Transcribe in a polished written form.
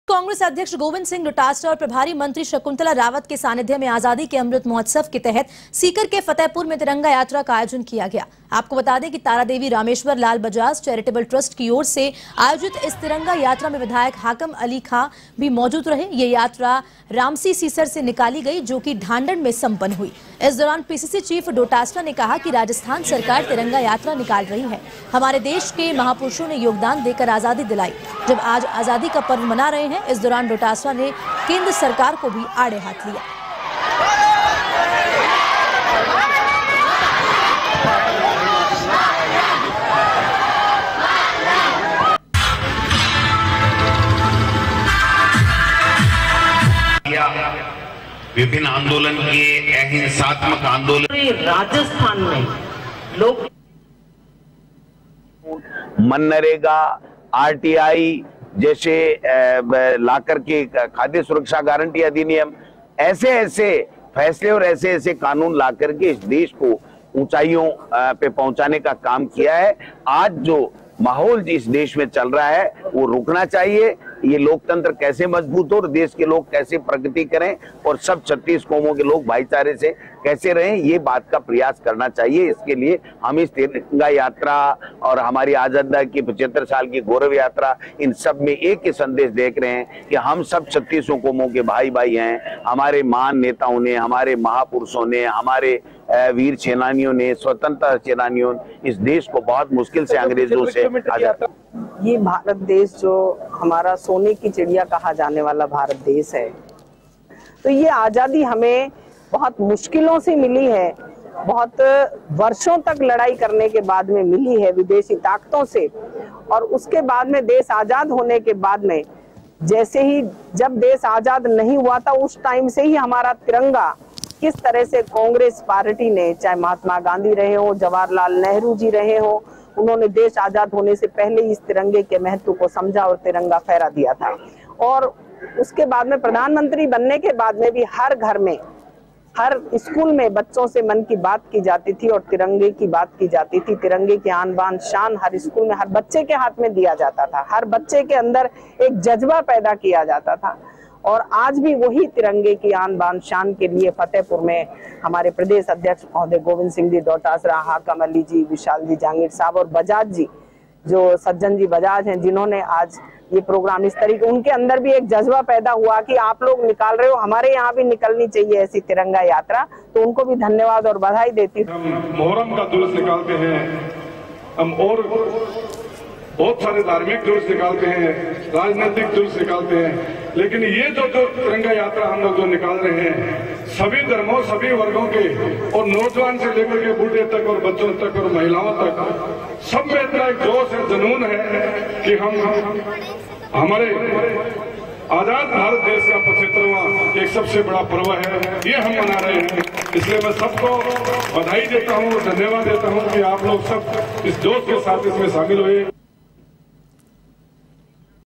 कांग्रेस अध्यक्ष गोविंद सिंह डोटासरा और प्रभारी मंत्री शकुंतला रावत के सानिध्य में आजादी के अमृत महोत्सव के तहत सीकर के फतेहपुर में तिरंगा यात्रा का आयोजन किया गया। आपको बता दें कि तारा देवी रामेश्वर लाल बजाज चैरिटेबल ट्रस्ट की ओर से आयोजित इस तिरंगा यात्रा में विधायक हाकम अली खां भी मौजूद रहे। ये यात्रा रामसी सीसर से निकाली गई, जो कि ढांढन में संपन्न हुई। इस दौरान पीसीसी चीफ डोटासरा ने कहा कि राजस्थान सरकार तिरंगा यात्रा निकाल रही है। हमारे देश के महापुरुषों ने योगदान देकर आजादी दिलाई। जब आज आजादी का पर्व मना रहे हैं, इस दौरान डोटासरा ने केंद्र सरकार को भी आड़े हाथ लिया। विभिन्न आंदोलन किए, अहिंसात्मक आंदोलन। राजस्थान में लोग मनरेगा, आरटीआई जैसे लाकर के खाद्य सुरक्षा गारंटी अधिनियम, ऐसे फैसले और ऐसे कानून लाकर के इस देश को ऊंचाइयों पे पहुंचाने का काम किया है। आज जो माहौल इस देश में चल रहा है वो रुकना चाहिए। ये लोकतंत्र कैसे मजबूत हो और देश के लोग कैसे प्रगति करें और सब 36 कौमों के लोग भाईचारे से कैसे रहें, ये बात का प्रयास करना चाहिए। इसके लिए हम इस तिरंगा यात्रा और हमारी आजादी की 75 साल की गौरव यात्रा, इन सब में एक ही संदेश देख रहे हैं कि हम सब 36 कौमों के भाई भाई हैं। हमारे महान नेताओं ने, हमारे महापुरुषों ने, हमारे वीर सेनानियों ने, स्वतंत्रता सेनानियों ने इस देश को बहुत मुश्किल से अंग्रेजों से आजाद। ये भारत देश जो हमारा सोने की चिड़िया कहा जाने वाला भारत देश है, तो ये आजादी हमें बहुत मुश्किलों से मिली है। बहुत वर्षों तक लड़ाई करने के बाद में मिली है विदेशी ताकतों से। और उसके बाद में देश आजाद होने के बाद में, जैसे ही जब देश आजाद नहीं हुआ था, उस टाइम से ही हमारा तिरंगा किस तरह से कांग्रेस पार्टी ने, चाहे महात्मा गांधी रहे हो, जवाहरलाल नेहरू जी रहे हो, उन्होंने देश आजाद होने से पहले इस तिरंगे के महत्व को समझा और तिरंगा फहरा दिया था। और उसके बाद में प्रधानमंत्री बनने के बाद में भी हर घर में, हर स्कूल में बच्चों से मन की बात की जाती थी और तिरंगे की बात की जाती थी। तिरंगे की आन बान शान हर स्कूल में हर बच्चे के हाथ में दिया जाता था। हर बच्चे के अंदर एक जज्बा पैदा किया जाता था। और आज भी वही तिरंगे की आन बान शान के लिए फतेहपुर में हमारे प्रदेश अध्यक्ष महोदय गोविंद सिंह जी डोटासरा, हाकम अली जी, विशाल जी जहांगीर साहब और बजाज जी, जो सज्जन जी बजाज हैं, जिन्होंने आज ये प्रोग्राम इस तरीके, उनके अंदर भी एक जज्बा पैदा हुआ कि आप लोग निकाल रहे हो, हमारे यहाँ भी निकलनी चाहिए ऐसी तिरंगा यात्रा। तो उनको भी धन्यवाद और बधाई देती हूँ। हम मोहर्रम का जुलूस निकालते हैं, हम और बहुत सारे धार्मिक जुलूस निकालते हैं, राजनीतिक जुलूस निकालते हैं, लेकिन ये जो तिरंगा यात्रा हम लोग जो निकाल रहे हैं, सभी धर्मों, सभी वर्गों के, और नौजवान से लेकर के बूढ़े तक और बच्चों तक और महिलाओं तक, सब में इतना एक जोश है, जुनून है कि हम हमारे आजाद भारत देश का 75वां एक सबसे बड़ा पर्व है, ये हम मना रहे हैं। इसलिए मैं सबको बधाई देता हूँ, धन्यवाद देता हूँ कि आप लोग सब इस जोश के साथ इसमें शामिल हुए।